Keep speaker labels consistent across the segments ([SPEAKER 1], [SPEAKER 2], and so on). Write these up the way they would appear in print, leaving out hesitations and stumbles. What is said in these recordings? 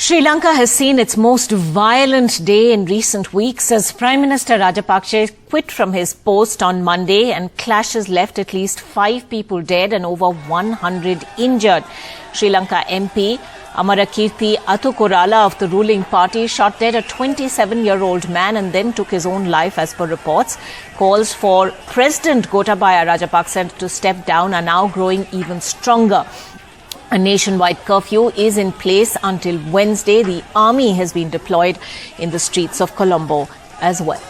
[SPEAKER 1] Sri Lanka has seen its most violent day in recent weeks as Prime Minister Rajapaksa quit from his post on Monday and clashes left at least 5 people dead and over 100 injured. Sri Lanka MP Amarakirti Athukurala of the ruling party shot dead a 27-year-old man and then took his own life as per reports. Calls for President Gotabaya Rajapaksa to step down are now growing even stronger. A nationwide curfew is in place until Wednesday. The army has been deployed in the streets of Colombo as well.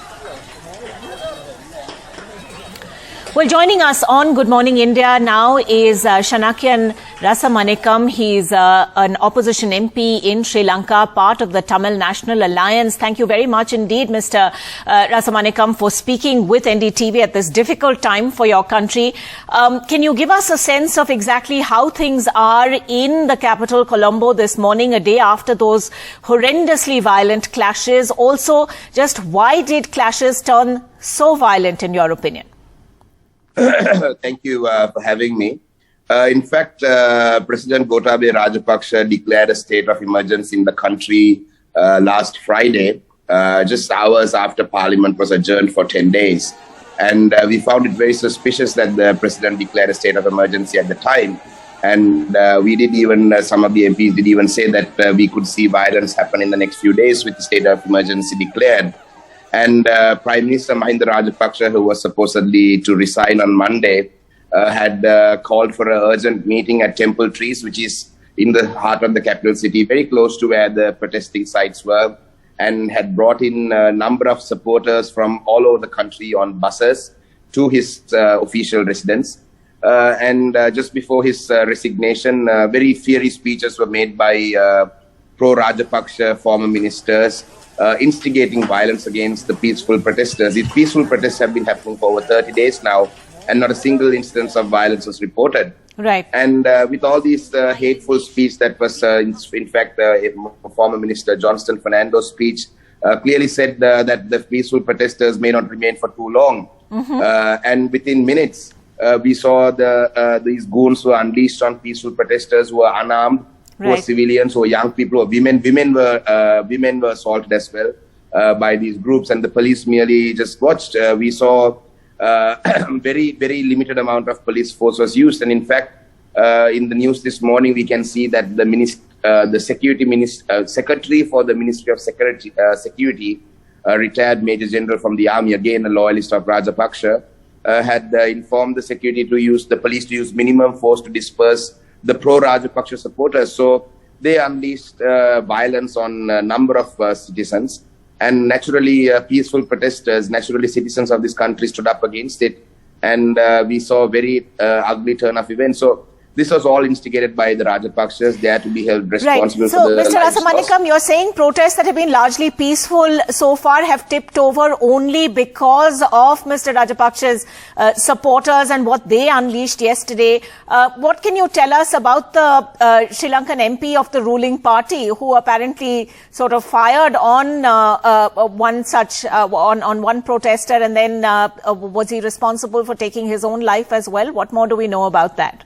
[SPEAKER 1] Well, joining us on Good Morning India now is Shanakiyan Rasamanickam. He's an opposition MP in Sri Lanka, part of the Tamil National Alliance. Thank you very much indeed, Mr. Rasamanickam, for speaking with NDTV at this difficult time for your country. Can you give us a sense of exactly how things are in the capital, Colombo, this morning, a day after those horrendously violent clashes? Also, just why did clashes turn so violent, in your opinion?
[SPEAKER 2] Thank you for having me. In fact, President Gotabaya Rajapaksa declared a state of emergency in the country last Friday, just hours after Parliament was adjourned for 10 days. And we found it very suspicious that the President declared a state of emergency at the time. And we did even, some of the MPs did even say that we could see violence happen in the next few days with the state of emergency declared. And Prime Minister Mahinda Rajapaksa, who was supposedly to resign on Monday, had called for an urgent meeting at Temple Trees, which is in the heart of the capital city, very close to where the protesting sites were, and had brought in a number of supporters from all over the country on buses to his official residence. And just before his resignation, very fiery speeches were made by pro-Rajapaksa former ministers, instigating violence against the peaceful protesters. These peaceful protests have been happening for over 30 days now, and not a single instance of violence was reported.
[SPEAKER 1] Right.
[SPEAKER 2] And with all these hateful speech that was, in fact, former Minister Johnston Fernando's speech clearly said that the peaceful protesters may not remain for too long. And within minutes, we saw these goons were unleashed on peaceful protesters who were unarmed, who were civilians, who were young people, or women. Women were assaulted as well by these groups, and the police merely just watched. We saw very limited amount of police force was used, and in fact, in the news this morning, we can see that the secretary for the Ministry of Security, retired Major General from the army, again a loyalist of Rajapaksa, had informed the security to use the police to use minimum force to disperse the pro-Rajapaksa supporters. So they unleashed violence on a number of citizens. And naturally, peaceful protesters, naturally citizens of this country stood up against it. And we saw a very ugly turn of events. So this was all instigated by the Rajapaksas. They had to be held responsible for the
[SPEAKER 1] Mr. Rasamanickam, you're saying protests that have been largely peaceful so far have tipped over only because of Mr. Rajapaksa's supporters and what they unleashed yesterday. What can you tell us about the Sri Lankan MP of the ruling party who apparently sort of fired on one protester and then was he responsible for taking his own life as well? What more do we know about that?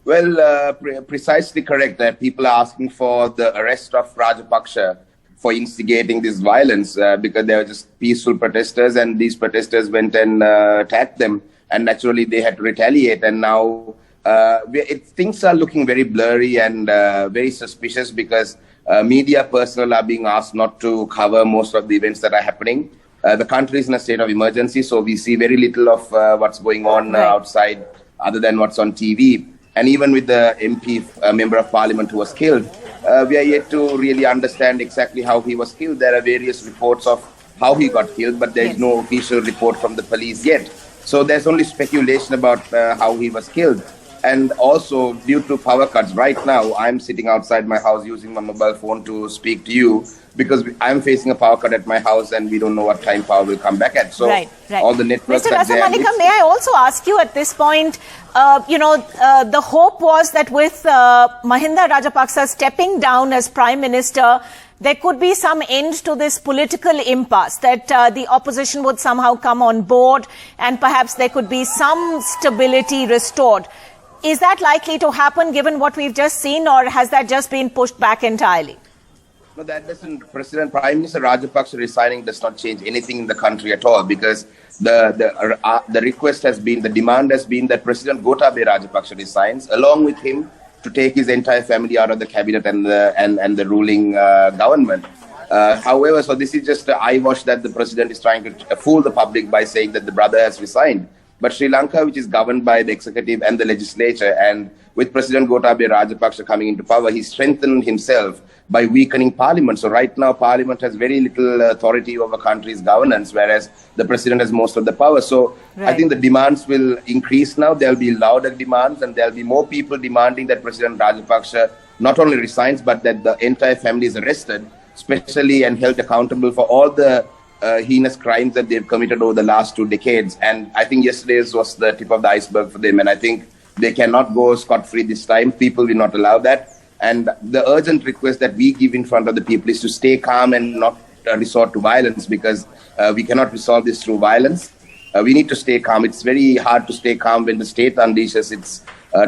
[SPEAKER 2] Well, precisely correct. That people are asking for the arrest of Rajapaksa for instigating this violence because they were just peaceful protesters, and these protesters went and attacked them, and naturally they had to retaliate. And now things are looking very blurry and very suspicious because media personnel are being asked not to cover most of the events that are happening. The country is in a state of emergency, so we see very little of what's going on outside other than what's on TV. And even with the MP, Member of Parliament who was killed, we are yet to really understand exactly how he was killed. There are various reports of how he got killed, but there is no official report from the police yet. So there's only speculation about how he was killed. And also, due to power cuts, right now, I'm sitting outside my house using my mobile phone to speak to you because I'm facing a power cut at my house and we don't know what time power will come back at. So all the networks
[SPEAKER 1] Mr. Rasamanickam, may I also ask you at this point, the hope was that with Mahinda Rajapaksa stepping down as Prime Minister, there could be some end to this political impasse, that the opposition would somehow come on board and perhaps there could be some stability restored. Is that likely to happen given what we've just seen, or has that just been pushed back entirely?
[SPEAKER 2] No, that doesn't. Prime Minister Rajapaksa resigning does not change anything in the country at all, because the request has been, the demand has been that President Gotabaya Rajapaksa resigns, along with him, to take his entire family out of the cabinet and the ruling government. However, so this is just an eyewash that the president is trying to fool the public by saying that the brother has resigned. But Sri Lanka, which is governed by the executive and the legislature, and with President Gotabaya Rajapaksa coming into power, he strengthened himself by weakening parliament. So right now, parliament has very little authority over country's governance, whereas the president has most of the power. So I think the demands will increase now. There will be louder demands, and there will be more people demanding that President Rajapaksa not only resigns, but that the entire family is arrested, especially, and held accountable for all the heinous crimes that they've committed over the last 2 decades. And I think yesterday's was the tip of the iceberg for them. And I think they cannot go scot-free this time. People will not allow that. And the urgent request that we give in front of the people is to stay calm and not resort to violence, because we cannot resolve this through violence. We need to stay calm. It's very hard to stay calm when the state unleashes its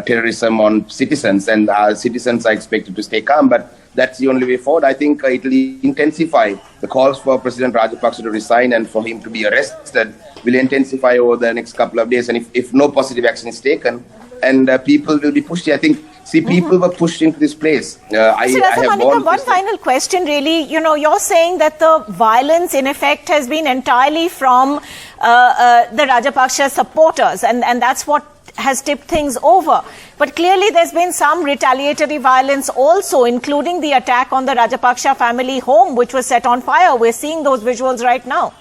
[SPEAKER 2] terrorism on citizens, and citizens are expected to stay calm. But that's the only way forward. I think it will intensify. The calls for President Rajapaksa to resign and for him to be arrested will intensify over the next couple of days. And if no positive action is taken, and people will be pushed. I think, people were pushed into this place.
[SPEAKER 1] Mr. Rasamanickam, one final question really. You know, you're saying that the violence in effect has been entirely from the Rajapaksa supporters, and that's what has tipped things over. But clearly there's been some retaliatory violence also, including the attack on the Rajapaksa family home, which was set on fire. We're seeing those visuals right now.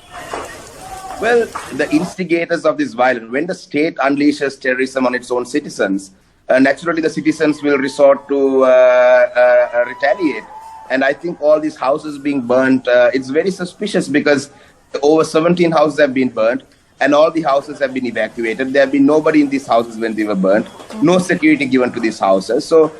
[SPEAKER 2] Well, the instigators of this violence, when the state unleashes terrorism on its own citizens, naturally the citizens will resort to retaliate. And I think all these houses being burnt, it's very suspicious, because over 17 houses have been burnt, and all the houses have been evacuated. There have been nobody in these houses when they were burnt. No security given to these houses. So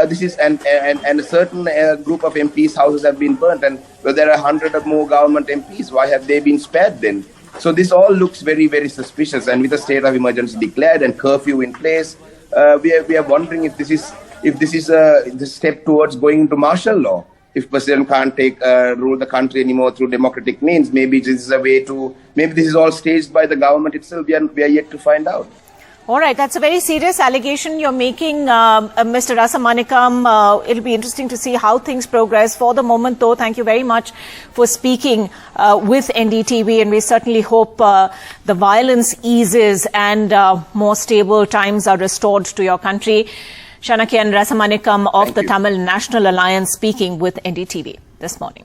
[SPEAKER 2] this is, and a certain group of MPs' houses have been burnt. And well, there are 100 or more government MPs. Why have they been spared then? So this all looks very, very suspicious. And with a state of emergency declared and curfew in place, we are wondering if this is the step towards going into martial law. If President can't rule the country anymore through democratic means, maybe this is a way to, maybe this is all staged by the government itself. We are yet to find out.
[SPEAKER 1] All right, that's a very serious allegation you're making, Mr. Rasamanickam. It'll be interesting to see how things progress. For the moment, though, thank you very much for speaking with NDTV, and we certainly hope the violence eases and more stable times are restored to your country. Shanakiyan Rasamanickam of the Tamil National Alliance speaking with NDTV this morning.